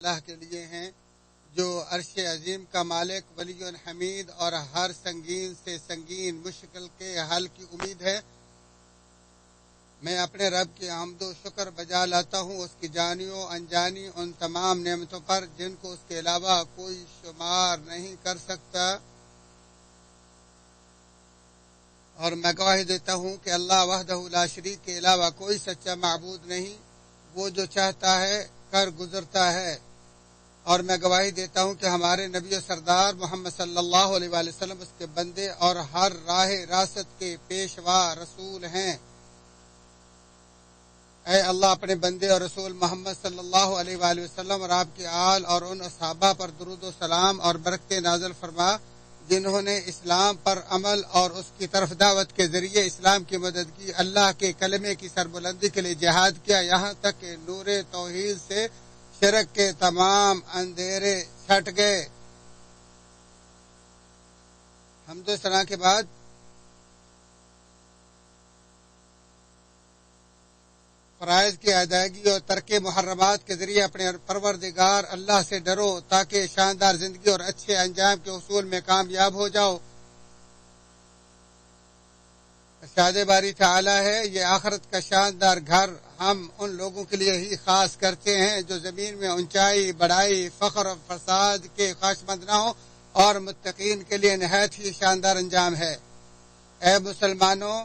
اللہ کے لیے ہیں جو عرش عظیم کا مالک ولی حمید اور ہر سنگین سے سنگین مشکل کے حل کی امید ہے۔ میں اپنے رب کی حمد و شکر بجا لاتا ہوں اس کی جانی و انجانی ان تمام نعمتوں پر جن کو اس کے علاوہ کوئی شمار نہیں کر سکتا، اور میں گواہی دیتا ہوں کہ اللہ وحدہ لا شریک کے علاوہ کوئی سچا معبود نہیں، وہ جو چاہتا ہے کر گزرتا ہے۔ اور میں گواہی دیتا ہوں کہ ہمارے نبی و سردار محمد صلی اللہ علیہ وآلہ وسلم اس کے بندے اور ہر راہ راست کے پیشوا رسول ہیں۔ اے اللہ اپنے بندے اور رسول محمد صلی اللہ علیہ وآلہ وسلم اور آپ کے آل اور ان اصحابہ پر درود و سلام اور برکتیں نازل فرما جنہوں نے اسلام پر عمل اور اس کی طرف دعوت کے ذریعے اسلام کی مدد کی، اللہ کے کلمے کی سربلندی کے لیے جہاد کیا، یہاں تک کہ نور توحید سے شرک کے تمام اندھیرے چھٹ گئے۔ حمد و ثنا کے بعد فرائض کی ادائیگی اور ترک محرمات کے ذریعے اپنے پروردگار اللہ سے ڈرو تاکہ شاندار زندگی اور اچھے انجام کے حصول میں کامیاب ہو جاؤ۔ ارشاد باری تعالی ہے، یہ آخرت کا شاندار گھر ہم ان لوگوں کے لیے ہی خاص کرتے ہیں جو زمین میں اونچائی، بڑائی، فخر و فساد کے خواہشمند نہ ہو، اور متقین کے لیے نہایت ہی شاندار انجام ہے۔ اے مسلمانوں،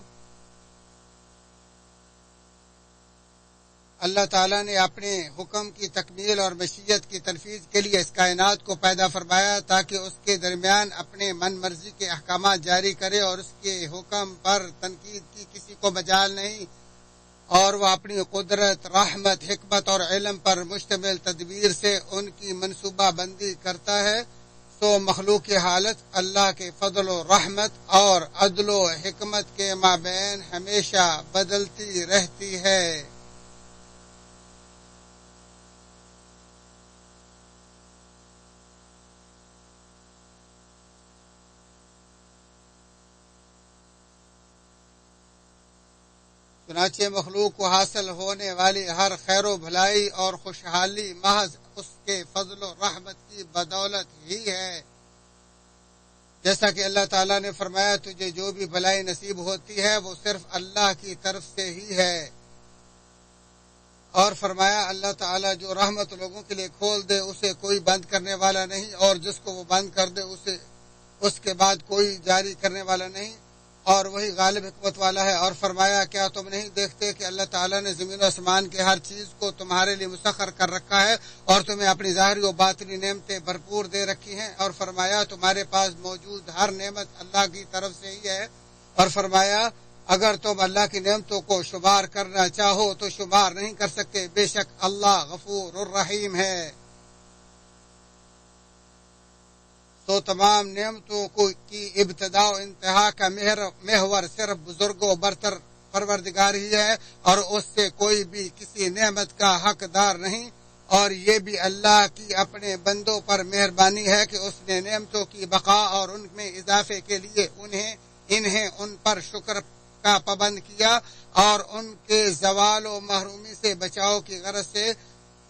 اللہ تعالیٰ نے اپنے حکم کی تکمیل اور مشیت کی تنفیذ کے لیے اس کائنات کو پیدا فرمایا تاکہ اس کے درمیان اپنے من مرضی کے احکامات جاری کرے اور اس کے حکم پر تنقید کی کسی کو مجال نہیں، اور وہ اپنی قدرت، رحمت، حکمت اور علم پر مشتمل تدبیر سے ان کی منصوبہ بندی کرتا ہے۔ سو مخلوق کی حالت اللہ کے فضل و رحمت اور عدل و حکمت کے مابین ہمیشہ بدلتی رہتی ہے۔ چنانچہ مخلوق کو حاصل ہونے والی ہر خیر و بھلائی اور خوشحالی محض اس کے فضل و رحمت کی بدولت ہی ہے۔ جیسا کہ اللہ تعالیٰ نے فرمایا، تجھے جو بھی بھلائی نصیب ہوتی ہے وہ صرف اللہ کی طرف سے ہی ہے، اور فرمایا اللہ تعالیٰ جو رحمت لوگوں کے لیے کھول دے اسے کوئی بند کرنے والا نہیں، اور جس کو وہ بند کر دے اسے اس کے بعد کوئی جاری کرنے والا نہیں، اور وہی غالب حکمت والا ہے۔ اور فرمایا، کیا تم نہیں دیکھتے کہ اللہ تعالیٰ نے زمین و آسمان کے ہر چیز کو تمہارے لیے مسخر کر رکھا ہے اور تمہیں اپنی ظاہری و باطنی نعمتیں بھرپور دے رکھی ہیں، اور فرمایا تمہارے پاس موجود ہر نعمت اللہ کی طرف سے ہی ہے، اور فرمایا اگر تم اللہ کی نعمتوں کو شمار کرنا چاہو تو شمار نہیں کر سکتے، بے شک اللہ غفور الرحیم ہے۔ تو تمام نعمتوں کی ابتدا و انتہا کا محور صرف بزرگ و برتر پروردگار ہی ہے، اور اس سے کوئی بھی کسی نعمت کا حقدار نہیں، اور یہ بھی اللہ کی اپنے بندوں پر مہربانی ہے کہ اس نے نعمتوں کی بقا اور ان میں اضافے کے لیے انہیں ان پر شکر کا پابند کیا اور ان کے زوال و محرومی سے بچاؤ کی غرض سے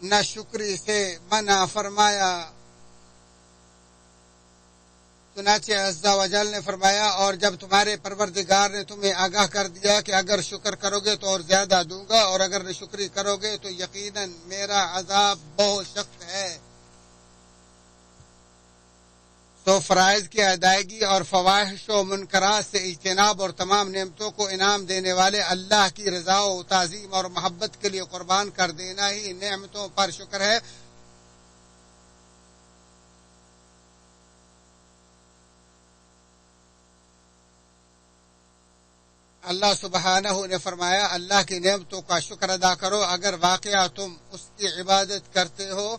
ناشکری سے منع فرمایا۔ چنانچہ عز و جل نے فرمایا، اور جب تمہارے پروردگار نے تمہیں آگاہ کر دیا کہ اگر شکر کرو گے تو اور زیادہ دوں گا، اور اگر ناشکری کرو گے تو یقیناً میرا عذاب بہت سخت ہے۔ تو فرائض کی ادائیگی اور فواحش و منکرات سے اجتناب اور تمام نعمتوں کو انعام دینے والے اللہ کی رضا و تعظیم اور محبت کے لیے قربان کر دینا ہی نعمتوں پر شکر ہے۔ اللہ سبحانہ نے فرمایا، اللہ کی نعمتوں کا شکر ادا کرو اگر واقعہ تم اس کی عبادت کرتے ہو۔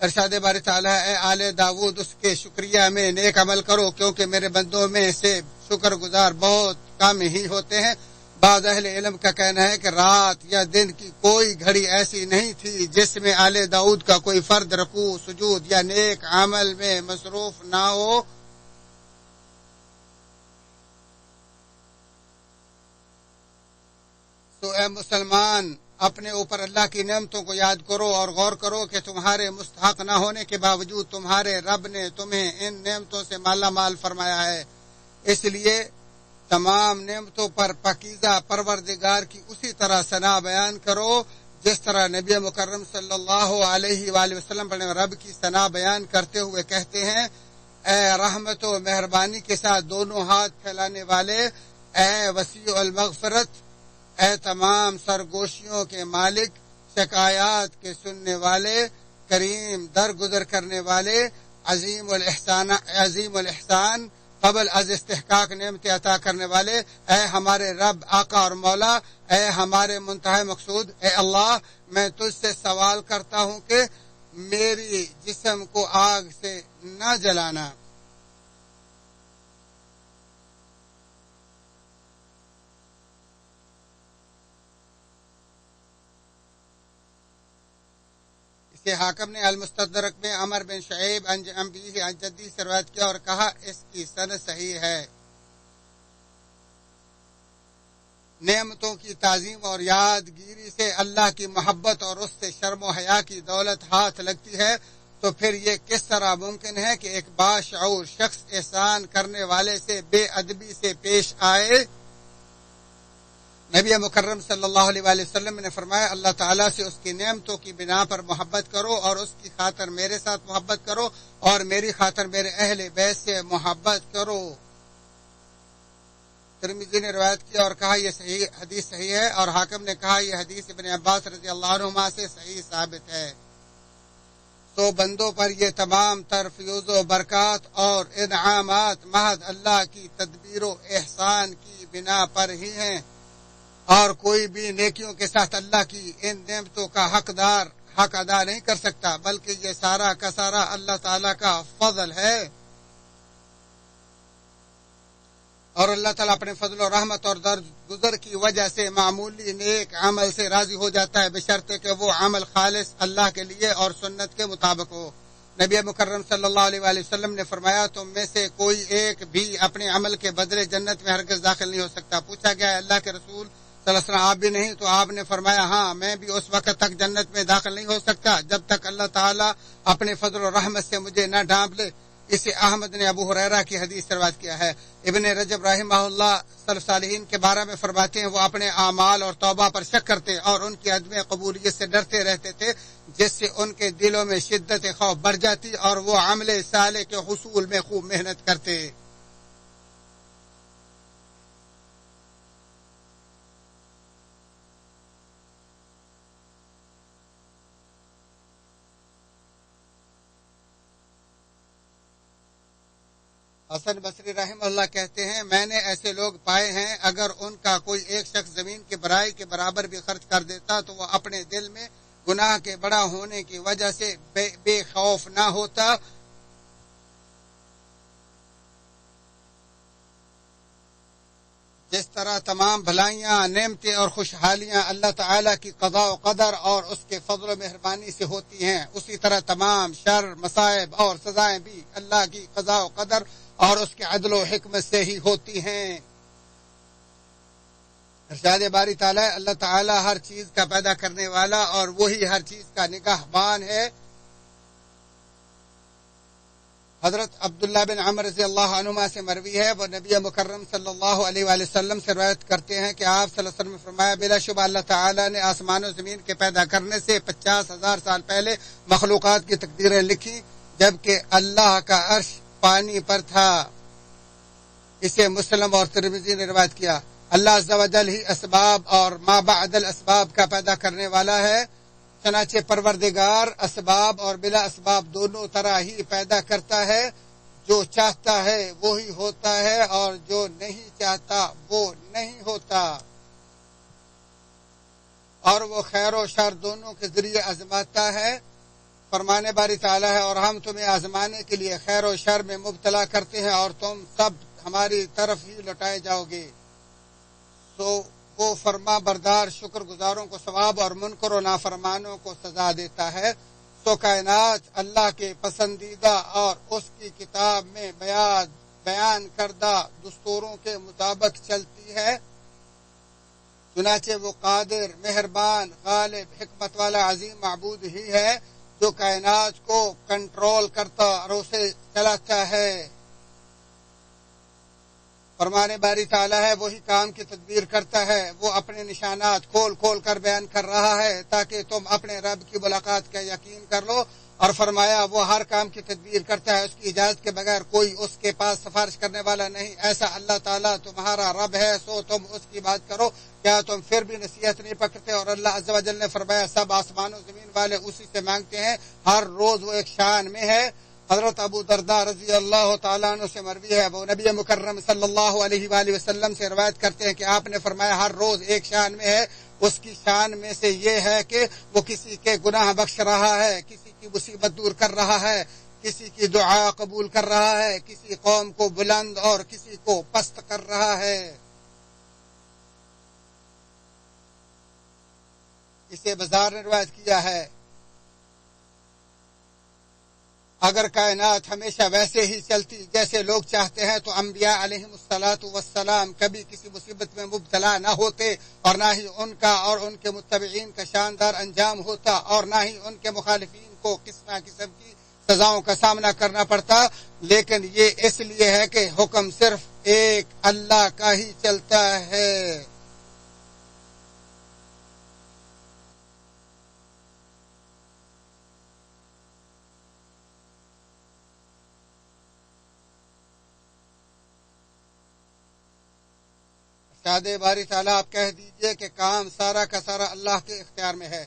ارشاد باری تعالیٰ، اے آل داود اس کے شکریہ میں نیک عمل کرو، کیونکہ میرے بندوں میں سے شکر گزار بہت کم ہی ہوتے ہیں۔ بعض اہل علم کا کہنا ہے کہ رات یا دن کی کوئی گھڑی ایسی نہیں تھی جس میں آل داود کا کوئی فرد رکوع، سجود یا نیک عمل میں مصروف نہ ہو۔ تو اے مسلمان، اپنے اوپر اللہ کی نعمتوں کو یاد کرو اور غور کرو کہ تمہارے مستحق نہ ہونے کے باوجود تمہارے رب نے تمہیں ان نعمتوں سے مالا مال فرمایا ہے. اس لیے تمام نعمتوں پر پاکیزہ پروردگار کی اسی طرح ثنا بیان کرو جس طرح نبی مکرم صلی اللہ علیہ وآلہ وسلم اپنے رب کی ثنا بیان کرتے ہوئے کہتے ہیں: اے رحمت و مہربانی کے ساتھ دونوں ہاتھ پھیلانے والے، اے وسیع المغفرت، اے تمام سرگوشیوں کے مالک، شکایات کے سننے والے، کریم درگزر کرنے والے، عظیم الاحسان قبل از استحقاق نعمت عطا کرنے والے، اے ہمارے رب، آقا اور مولا، اے ہمارے منتہا مقصود، اے اللہ، میں تجھ سے سوال کرتا ہوں کہ میری جسم کو آگ سے نہ جلانا. اسے حاکم نے المستدرک میں عمر بن شعیب عن جدی سے روایت کیا اور کہا اس کی سند صحیح ہے. نعمتوں کی تعظیم اور یادگیری سے اللہ کی محبت اور اس سے شرم و حیا کی دولت ہاتھ لگتی ہے، تو پھر یہ کس طرح ممکن ہے کہ ایک باشعور شخص احسان کرنے والے سے بے ادبی سے پیش آئے؟ نبی مکرم صلی اللہ علیہ وآلہ وسلم نے فرمایا: اللہ تعالیٰ سے اس کی نعمتوں کی بنا پر محبت کرو اور اس کی خاطر میرے ساتھ محبت کرو اور میری خاطر میرے اہل بیت سے محبت کرو. ترمذی نے روایت کیا اور کہا یہ صحیح حدیث صحیح ہے، اور حاکم نے کہا یہ حدیث ابن عباس رضی اللہ عنہما سے صحیح ثابت ہے. تو بندوں پر یہ تمام تر فیوز و برکات اور انعامات محض اللہ کی تدبیر و احسان کی بنا پر ہی ہیں، اور کوئی بھی نیکیوں کے ساتھ اللہ کی ان نعمتوں کا حق ادا نہیں کر سکتا، بلکہ یہ سارا کا سارا اللہ تعالیٰ کا فضل ہے. اور اللہ تعالیٰ اپنے فضل و رحمت اور درگزر کی وجہ سے معمولی نیک عمل سے راضی ہو جاتا ہے، بشرطے کہ وہ عمل خالص اللہ کے لیے اور سنت کے مطابق ہو. نبی مکرم صلی اللہ علیہ وآلہ وسلم نے فرمایا: تم میں سے کوئی ایک بھی اپنے عمل کے بدلے جنت میں ہرگز داخل نہیں ہو سکتا. پوچھا گیا: اللہ کے رسول صلی اللہ علیہ وسلم آپ بھی نہیں؟ تو آپ نے فرمایا: ہاں، میں بھی اس وقت تک جنت میں داخل نہیں ہو سکتا جب تک اللہ تعالیٰ اپنے فضل و رحمت سے مجھے نہ ڈھانپ لے. اسے احمد نے ابو ہریرہ کی حدیث سے روایت کیا ہے. ابن رجب رحمہ اللہ سلف صالحین کے بارے میں فرماتے ہیں: وہ اپنے اعمال اور توبہ پر شک کرتے اور ان کی عدم قبولیت سے ڈرتے رہتے تھے، جس سے ان کے دلوں میں شدت خوف بڑھ جاتی اور وہ عمل صالح کے حصول میں خوب محنت کرتے. حسن بصری رحمہ اللہ کہتے ہیں: میں نے ایسے لوگ پائے ہیں اگر ان کا کوئی ایک شخص زمین کی برائی کے برابر بھی خرچ کر دیتا تو وہ اپنے دل میں گناہ کے بڑا ہونے کی وجہ سے بے خوف نہ ہوتا. جس طرح تمام بھلائیاں، نعمتیں اور خوشحالیاں اللہ تعالیٰ کی قضاء و قدر اور اس کے فضل و مہربانی سے ہوتی ہیں، اسی طرح تمام شر، مصائب اور سزائیں بھی اللہ کی قضاء و قدر اور اس کے عدل و حکمت سے ہی ہوتی ہیں. ارشاد باری تعالیٰ: اللہ تعالیٰ ہر چیز کا پیدا کرنے والا اور وہی ہر چیز کا نگہبان ہے. حضرت عبداللہ بن عمر رضی اللہ عنہما سے مروی ہے، وہ نبی مکرم صلی اللہ علیہ وآلہ وسلم سے روایت کرتے ہیں کہ آپ صلی اللہ علیہ وسلم نے فرمایا: بلا شبہ اللہ تعالیٰ نے آسمان و زمین کے پیدا کرنے سے 50,000 سال پہلے مخلوقات کی تقدیریں لکھی، جبکہ اللہ کا عرش پانی پر تھا. اسے مسلم اور ترمذی نے روایت کیا. اللہ عز و جل ہی اسباب اور ما بعد الاسباب کا پیدا کرنے والا ہے، چنانچہ پروردگار اسباب اور بلا اسباب دونوں طرح ہی پیدا کرتا ہے. جو چاہتا ہے وہی ہوتا ہے اور جو نہیں چاہتا وہ نہیں ہوتا، اور وہ خیر و شر دونوں کے ذریعے آزماتا ہے. فرمانے باری تعالیٰ ہے: اور ہم تمہیں آزمانے کے لیے خیر و شر میں مبتلا کرتے ہیں اور تم سب ہماری طرف ہی لوٹائے جاؤ گے. سو وہ فرما بردار شکر گزاروں کو ثواب اور منکر و نافرمانوں کو سزا دیتا ہے. سو کائنات اللہ کے پسندیدہ اور اس کی کتاب میں بیان کردہ دستوروں کے مطابق چلتی ہے. چنانچہ وہ قادر، مہربان، غالب، حکمت والا عظیم معبود ہی ہے جو کائنات کو کنٹرول کرتا اور اسے چلاتا ہے۔ فرمان باری تعالیٰ ہے، وہی کام کی تدبیر کرتا ہے، وہ اپنے نشانات کھول کھول کر بیان کر رہا ہے تاکہ تم اپنے رب کی ملاقات کا یقین کر لو، اور فرمایا وہ ہر کام کی تدبیر کرتا ہے، اس کی اجازت کے بغیر کوئی اس کے پاس سفارش کرنے والا نہیں، ایسا اللہ تعالیٰ تمہارا رب ہے، سو تم اس کی بات کرو، کیا تم پھر بھی نصیحت نہیں پکڑتے؟ اور اللہ عز و جل نے فرمایا سب آسمان و زمین والے اسی سے مانگتے ہیں، ہر روز وہ ایک شان میں ہے۔ حضرت ابو درداء رضی اللہ تعالیٰ عنہ سے مروی ہے، وہ نبی مکرم صلی اللہ علیہ وآلہ وسلم سے روایت کرتے ہیں کہ آپ نے فرمایا ہر روز ایک شان میں ہے، اس کی شان میں سے یہ ہے کہ وہ کسی کے گناہ بخش رہا ہے، کسی کی مصیبت دور کر رہا ہے، کسی کی دعا قبول کر رہا ہے، کسی قوم کو بلند اور کسی کو پست کر رہا ہے۔ اسے بازار نے روایت کیا ہے، اگر کائنات ہمیشہ ویسے ہی چلتی جیسے لوگ چاہتے ہیں تو انبیاء علیہم الصلاۃ والسلام کبھی کسی مصیبت میں مبتلا نہ ہوتے، اور نہ ہی ان کا اور ان کے متبعین کا شاندار انجام ہوتا، اور نہ ہی ان کے مخالفین کو قسم قسم کی سزاؤں کا سامنا کرنا پڑتا، لیکن یہ اس لیے ہے کہ حکم صرف ایک اللہ کا ہی چلتا ہے۔ ارشاد باری تعالیٰ آپ کہہ دیجئے کہ کام سارا کا سارا اللہ کے اختیار میں ہے،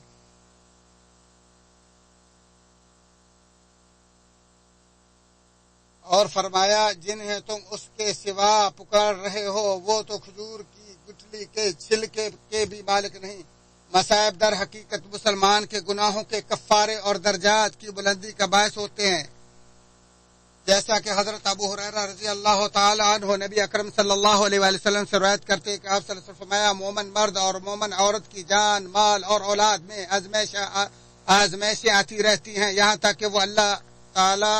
اور فرمایا جنہیں تم اس کے سوا پکار رہے ہو وہ تو کھجور کی گٹھلی کے چھلکے کے بھی مالک نہیں۔ مصائب در حقیقت مسلمان کے گناہوں کے کفارے اور درجات کی بلندی کا باعث ہوتے ہیں، جیسا کہ حضرت ابو ہریرہ رضی اللہ تعالی عنہ نبی اکرم صلی اللہ علیہ وآلہ وسلم سے روایت کرتے ہیں کہ آپ صلی اللہ علیہ وسلم فرمایا مومن مرد اور مومن عورت کی جان، مال اور اولاد میں آزمائشیں آتی رہتی ہیں، یہاں تک کہ وہ اللہ تعالی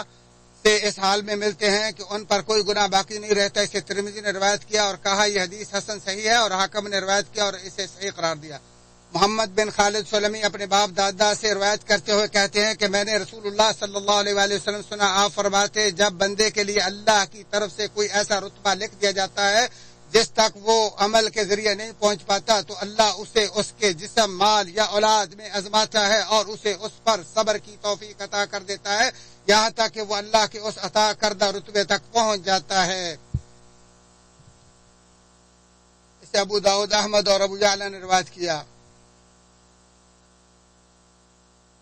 سے اس حال میں ملتے ہیں کہ ان پر کوئی گناہ باقی نہیں رہتا۔ اسے ترمذی نے روایت کیا اور کہا یہ حدیث حسن صحیح ہے، اور حاکم نے روایت کیا اور اسے صحیح قرار دیا۔ محمد بن خالد سلمی اپنے باپ دادا سے روایت کرتے ہوئے کہتے ہیں کہ میں نے رسول اللہ صلی اللہ علیہ وآلہ وسلم سنا، آپ فرماتے جب بندے کے لیے اللہ کی طرف سے کوئی ایسا رتبہ لکھ دیا جاتا ہے جس تک وہ عمل کے ذریعے نہیں پہنچ پاتا تو اللہ اسے اس کے جسم، مال یا اولاد میں آزماتا ہے اور اسے اس پر صبر کی توفیق عطا کر دیتا ہے، یہاں تک کہ وہ اللہ کے اس عطا کردہ رتبے تک پہنچ جاتا ہے۔ اسے ابو داؤد، احمد اور ابو یعلا نے روایت کیا۔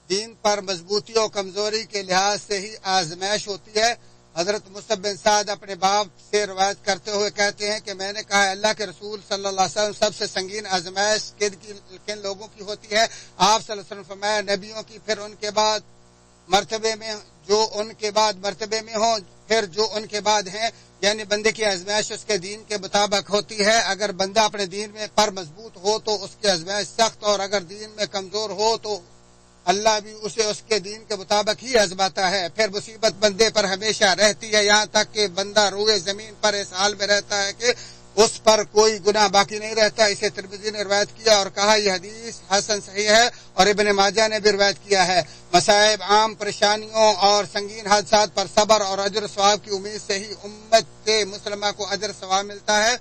دین پر مضبوطی و کمزوری کے لحاظ سے ہی آزمائش ہوتی ہے۔ حضرت مصعب بن سعد اپنے باپ سے روایت کرتے ہوئے کہتے ہیں کہ میں نے کہا اللہ کے رسول صلی اللہ علیہ وسلم سب سے سنگین آزمائش کن لوگوں کی ہوتی ہے؟ آپ صلی اللہ علیہ وسلم فرمایا نبیوں کی، پھر ان کے بعد مرتبے میں جو ان کے بعد مرتبے میں ہوں، پھر جو ان کے بعد ہیں، یعنی بندے کی آزمائش اس کے دین کے مطابق ہوتی ہے۔ اگر بندہ اپنے دین میں پر مضبوط ہو تو اس کی آزمائش سخت، اور اگر دین میں کمزور ہو تو اللہ بھی اسے اس کے دین کے مطابق ہی آزماتا ہے۔ پھر مصیبت بندے پر ہمیشہ رہتی ہے، یہاں تک کہ بندہ روئے زمین پر اس حال میں رہتا ہے کہ اس پر کوئی گناہ باقی نہیں رہتا۔ اسے ترمذی نے روایت کیا اور کہا یہ حدیث حسن صحیح ہے، اور ابن ماجہ نے بھی روایت کیا ہے۔ مصائب، عام پریشانیوں اور سنگین حادثات پر صبر اور اجر ثواب کی امید سے ہی امت مسلمہ کو اجر ثواب ملتا ہے،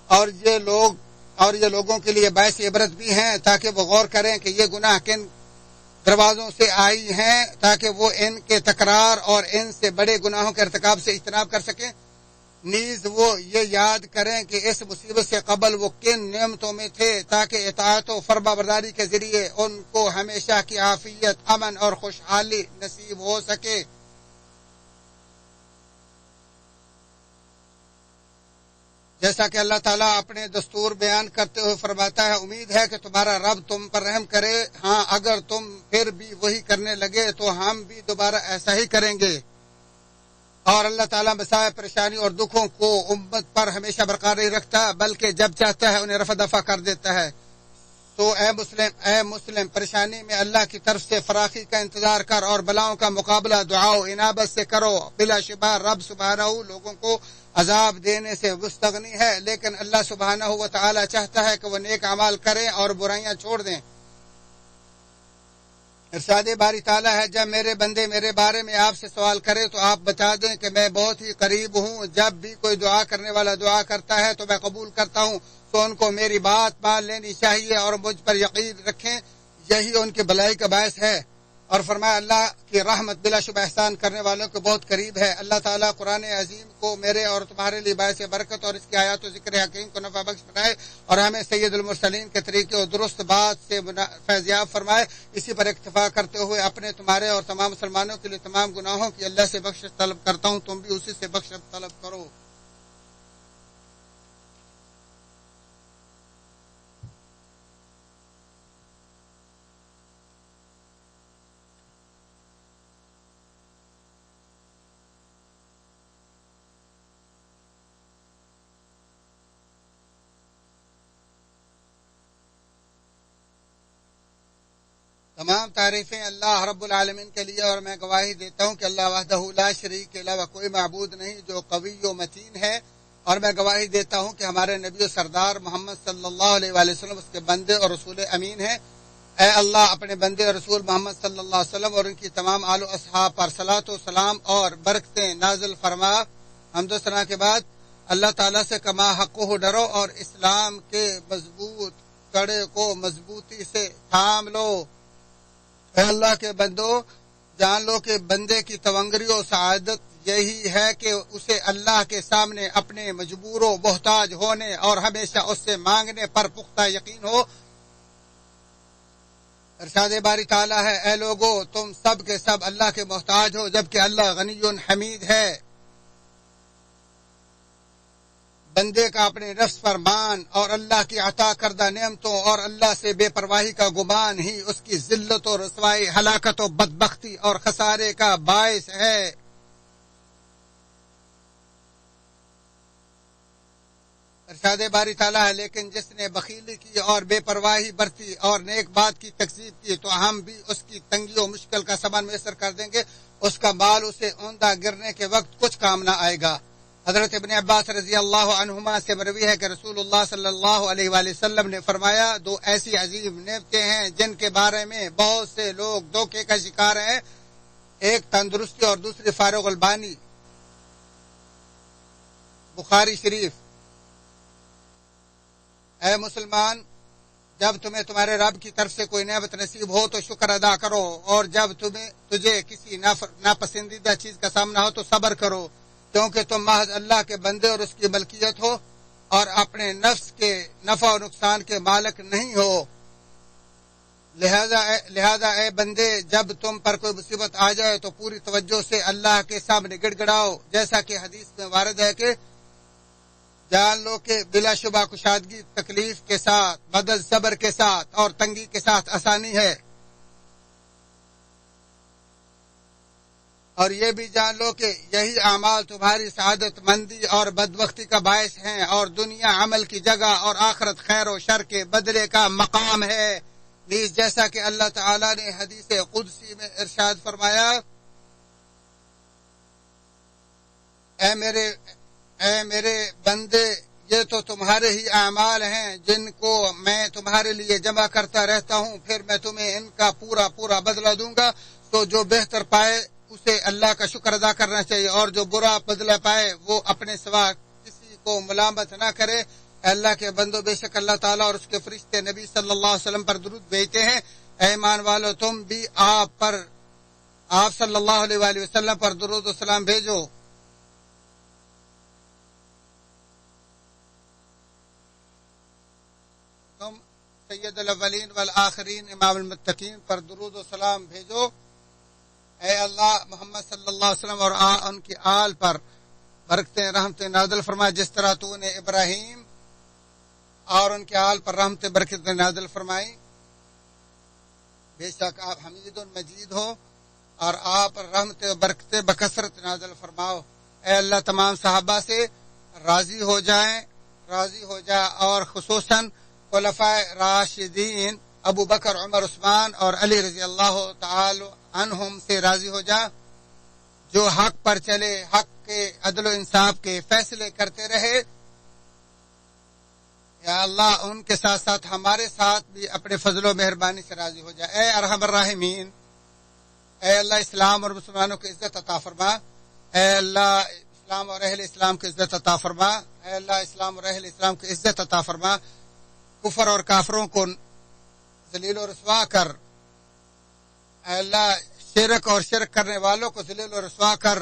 اور یہ لوگوں کے لیے باعث عبرت بھی ہیں تاکہ وہ غور کریں کہ یہ گناہ کن دروازوں سے آئی ہیں تاکہ وہ ان کے تکرار اور ان سے بڑے گناہوں کے ارتکاب سے اجتناب کر سکیں۔ نیز وہ یہ یاد کریں کہ اس مصیبت سے قبل وہ کن نعمتوں میں تھے تاکہ اطاعت و فرما برداری کے ذریعے ان کو ہمیشہ کی عافیت، امن اور خوشحالی نصیب ہو سکے۔ جیسا کہ اللہ تعالیٰ اپنے دستور بیان کرتے ہوئے فرماتا ہے امید ہے کہ تمہارا رب تم پر رحم کرے، ہاں اگر تم پھر بھی وہی کرنے لگے تو ہم بھی دوبارہ ایسا ہی کریں گے۔ اور اللہ تعالیٰ مسائب، پریشانی اور دکھوں کو امت پر ہمیشہ برقرار نہیں رکھتا، بلکہ جب چاہتا ہے انہیں رفع دفع کر دیتا ہے۔ تو اے مسلم پریشانی میں اللہ کی طرف سے فراخی کا انتظار کر اور بلاؤں کا مقابلہ دعا و انابت سے کرو. بلا شبہ رب سبحانہ لوگوں کو عذاب دینے سے مستغنی ہے، لیکن اللہ سبحانہ و تعالی چاہتا ہے کہ وہ نیک اعمال کریں اور برائیاں چھوڑ دیں. ارشاد باری تعالیٰ ہے، جب میرے بندے میرے بارے میں آپ سے سوال کرے تو آپ بتا دیں کہ میں بہت ہی قریب ہوں. جب بھی کوئی دعا کرنے والا دعا کرتا ہے تو میں قبول کرتا ہوں. تو ان کو میری بات مان لینی چاہیے اور مجھ پر یقین رکھیں، یہی ان کی بھلائی کا باعث ہے. اور فرمایا اللہ کی رحمت بلا شبہ احسان کرنے والوں کے بہت قریب ہے. اللہ تعالیٰ قرآن عظیم کو میرے اور تمہارے لیے باعث برکت اور اس کی آیات و ذکر حکیم کو نفع بخش بنائے اور ہمیں سید المرسلین کے طریقے اور درست بات سے فیضیاب فرمائے. اسی پر اکتفا کرتے ہوئے اپنے تمہارے اور تمام مسلمانوں کے لیے تمام گناہوں کی اللہ سے بخشش طلب کرتا ہوں. تم بھی اسی سے بخشش طلب کرو. تمام تعریفیں اللہ رب العالمین کے لیے، اور میں گواہی دیتا ہوں کہ اللہ وحدہ لا شریک کے علاوہ کوئی معبود نہیں جو قوی و متین ہے. اور میں گواہی دیتا ہوں کہ ہمارے نبی و سردار محمد صلی اللہ علیہ وآلہ وسلم اس کے بندے اور رسول امین ہیں. اے اللہ اپنے بندے اور رسول محمد صلی اللہ علیہ وسلم اور ان کی تمام آل و اصحاب پر صلاۃ و سلام اور برکتیں نازل فرما. حمد و ثنا کے بعد اللہ تعالیٰ سے کما حق و ڈرو اور اسلام کے مضبوط کڑے کو مضبوطی سے تھام لو. اے اللہ کے بندو، جان لو کہ بندے کی تونگری و سعادت یہی ہے کہ اسے اللہ کے سامنے اپنے مجبور و محتاج ہونے اور ہمیشہ اس سے مانگنے پر پختہ یقین ہو. ارشاد باری تعالیٰ ہے، اے لوگو تم سب کے سب اللہ کے محتاج ہو جبکہ اللہ غنی حمید ہے. بندے کا اپنے نفس پر مان اور اللہ کی عطا کردہ نعمتوں اور اللہ سے بے پرواہی کا گمان ہی اس کی ذلت و رسوائی، ہلاکت و بدبختی اور خسارے کا باعث ہے. ارشاد باری تعالیٰ ہے، لیکن جس نے بخیلی کی اور بے پرواہی برتی اور نیک بات کی تکذیب کی تو ہم بھی اس کی تنگی و مشکل کا سامان میسر کر دیں گے. اس کا مال اسے اوندہ گرنے کے وقت کچھ کام نہ آئے گا. حضرت ابن عباس رضی اللہ عنہما سے مروی ہے کہ رسول اللہ صلی اللہ علیہ وآلہ وسلم نے فرمایا، دو ایسی عظیم نعمتیں ہیں جن کے بارے میں بہت سے لوگ دھوکے کا شکار ہیں، ایک تندرستی اور دوسری فارغ البانی. بخاری شریف. اے مسلمان، جب تمہیں تمہارے رب کی طرف سے کوئی نعمت نصیب ہو تو شکر ادا کرو، اور جب تجھے کسی ناپسندیدہ چیز کا سامنا ہو تو صبر کرو، کیونکہ تم محض اللہ کے بندے اور اس کی ملکیت ہو اور اپنے نفس کے نفع و نقصان کے مالک نہیں ہو. لہذا اے بندے، جب تم پر کوئی مصیبت آ جائے تو پوری توجہ سے اللہ کے سامنے گڑ گڑاؤ، جیسا کہ حدیث میں وارد ہے کہ جان لو کہ بلا شبہ کشادگی تکلیف کے ساتھ بدل صبر کے ساتھ اور تنگی کے ساتھ آسانی ہے. اور یہ بھی جان لو کہ یہی اعمال تمہاری سعادت مندی اور بدبختی کا باعث ہیں، اور دنیا عمل کی جگہ اور آخرت خیر و شر کے بدلے کا مقام ہے. نیز جیسا کہ اللہ تعالیٰ نے حدیث قدسی میں ارشاد فرمایا، اے میرے بندے، یہ تو تمہارے ہی اعمال ہیں جن کو میں تمہارے لیے جمع کرتا رہتا ہوں، پھر میں تمہیں ان کا پورا بدلہ دوں گا. تو جو بہتر پائے اسے اللہ کا شکر ادا کرنا چاہیے، اور جو برا بدلہ پائے وہ اپنے سوا کسی کو ملامت نہ کرے. اللہ کے بندو، بے شک اللہ تعالیٰ اور اس کے فرشتے نبی صلی اللہ علیہ وسلم پر درود بھیجتے ہیں. اے ایمان والو، تم بھی آپ صلی اللہ علیہ وآلہ وسلم پر درود و سلام بھیجو. تم سید الاولین والآخرین امام المتقین پر درود و سلام بھیجو. اے اللہ محمد صلی اللہ علیہ وسلم اور ان کی آل پر برکتیں رحمتیں نازل فرما، جس طرح تو نے ابراہیم اور ان کے آل پر رحمتیں برکتیں نازل فرمائی. بے شک آپ حمید مجید ہو اور آپ رحمتیں برکتیں بکثرت نازل فرماؤ. اے اللہ تمام صحابہ سے راضی ہو جائیں اور خصوصاً خلفائے راشدین ابو بکر، عمر، عثمان اور علی رضی اللہ تعالی عنہم سے راضی ہو جا، جو حق پر چلے، حق کے عدل و انصاف کے فیصلے کرتے رہے۔ یا اللہ ان کے ساتھ ساتھ ہمارے ساتھ بھی اپنے فضل و مہربانی سے راضی ہو جا۔ اے ارحم الراحمین، اے اللہ اسلام اور مسلمانوں کی عزت عطا فرما، اے اللہ اسلام اور اہل اسلام کی عزت عطا فرما، اے اللہ اسلام اور اہل اسلام کی عزت عطا فرما، کفر اور کافروں کو ذلیل و رسوا کر، اے اللہ شرک اور شرک کرنے والوں کو ذلیل و رسوا کر،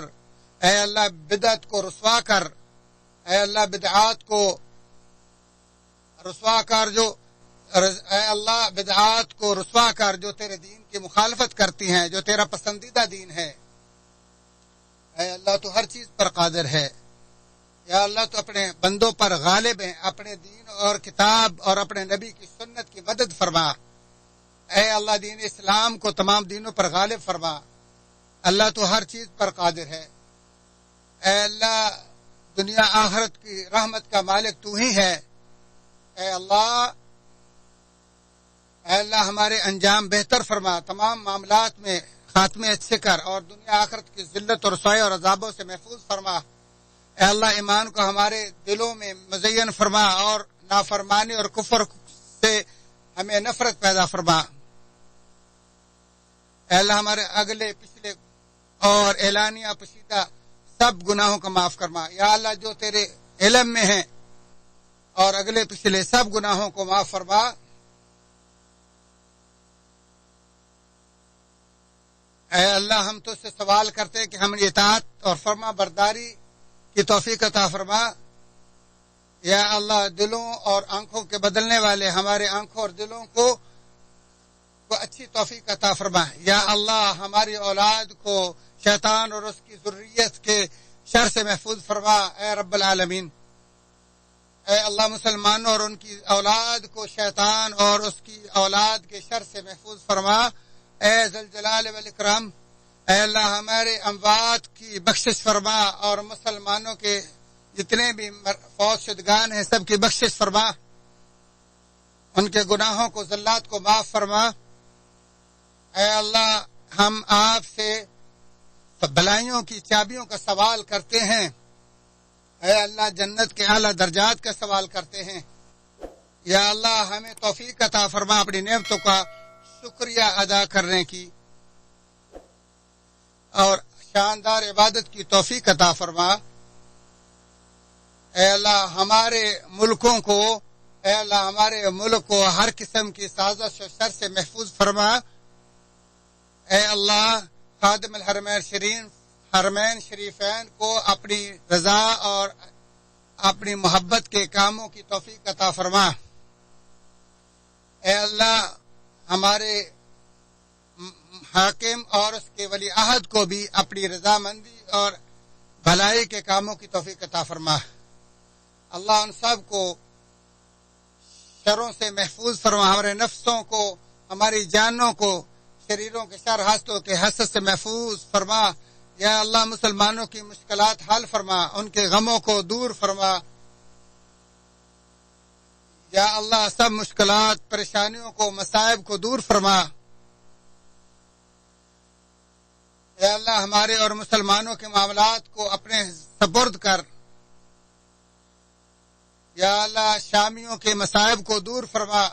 اے اللہ بدعت کو رسوا کر، اے اللہ بدعات کو رسوا کر، اے اللہ بدعات کو رسوا کر جو تیرے دین کی مخالفت کرتی ہیں، جو تیرا پسندیدہ دین ہے۔ اے اللہ تو ہر چیز پر قادر ہے، یا اللہ تو اپنے بندوں پر غالب ہیں، اپنے دین اور کتاب اور اپنے نبی کی سنت کی مدد فرما۔ اے اللہ دین اسلام کو تمام دینوں پر غالب فرما، اللہ تو ہر چیز پر قادر ہے۔ اے اللہ دنیا آخرت کی رحمت کا مالک تو ہی ہے۔ اے اللہ ہمارے انجام بہتر فرما، تمام معاملات میں خاتمے اچھے کر، اور دنیا آخرت کی ذلت اور رسوائی اور عذابوں سے محفوظ فرما۔ اے اللہ ایمان کو ہمارے دلوں میں مزین فرما، اور نافرمانی اور کفر سے ہمیں نفرت پیدا فرما۔ اے اللہ ہمارے اگلے پچھلے اور اعلانیہ پوشیدہ سب گناہوں کا معاف فرما۔ یا اللہ جو تیرے علم میں ہیں اور اگلے پچھلے سب گناہوں کو معاف فرما۔ اے اللہ ہم تو سے سوال کرتے ہیں کہ ہم اطاعت اور فرما برداری کی توفیق عطا فرما۔ یا اللہ دلوں اور آنکھوں کے بدلنے والے ہمارے آنکھوں اور دلوں کو اچھی توفیق عطا فرما۔ یا اللہ ہماری اولاد کو شیطان اور اس کی ذریت کے شر سے محفوظ فرما۔ اے رب العالمین، اے اللہ مسلمانوں اور ان کی اولاد کو شیطان اور اس کی اولاد کے شر سے محفوظ فرما۔ اے ذوالجلال والاکرام، اے اللہ ہمارے اموات کی بخشش فرما، اور مسلمانوں کے جتنے بھی فوت شدگان ہیں سب کی بخشش فرما، ان کے گناہوں کو زلات کو معاف فرما۔ اے اللہ ہم آپ سے بھلائیوں کی چابیوں کا سوال کرتے ہیں، اے اللہ جنت کے اعلیٰ درجات کا سوال کرتے ہیں۔ یا اللہ ہمیں توفیق عطا فرما اپنی نعمتوں کا شکریہ ادا کرنے کی، اور شاندار عبادت کی توفیق عطا فرما۔ اے اللہ ہمارے ملکوں کو، اے اللہ ہمارے ملک کو ہر قسم کی سازش و شر سے محفوظ فرما۔ اے اللہ خادم حرمین شریفین کو اپنی رضا اور اپنی محبت کے کاموں کی توفیق عطا فرما۔ اے اللہ ہمارے حاکم اور اس کے ولی عہد کو بھی اپنی رضامندی اور بھلائی کے کاموں کی توفیق عطا فرما۔ اللہ ان سب کو شروں سے محفوظ فرما، ہمارے نفسوں کو، ہماری جانوں کو شریروں کے شر حسدوں کے حسد سے محفوظ فرما۔ یا اللہ مسلمانوں کی مشکلات حل فرما، ان کے غموں کو دور فرما۔ یا اللہ سب مشکلات، پریشانیوں کو، مصائب کو دور فرما۔ یا اللہ ہمارے اور مسلمانوں کے معاملات کو اپنے سپرد کر۔ یا اللہ شامیوں کے مصائب کو دور فرما،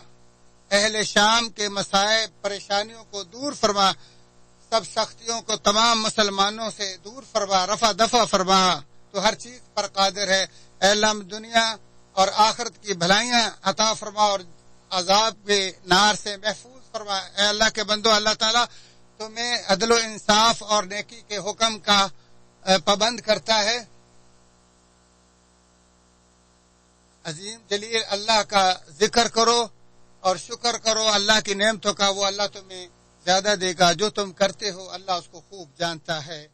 اہل شام کے مصائب پریشانیوں کو دور فرما، سب سختیوں کو تمام مسلمانوں سے دور فرما، رفع دفع فرما، تو ہر چیز پر قادر ہے۔ اے اللہ دنیا اور آخرت کی بھلائیاں عطا فرما، اور عذاب کے نار سے محفوظ فرما۔ اے اللہ کے بندو، اللہ تعالیٰ تمہیں عدل و انصاف اور نیکی کے حکم کا پابند کرتا ہے۔ عظیم جلیل اللہ کا ذکر کرو اور شکر کرو اللہ کی نعمتوں کا، وہ اللہ تمہیں زیادہ دے گا۔ جو تم کرتے ہو اللہ اس کو خوب جانتا ہے۔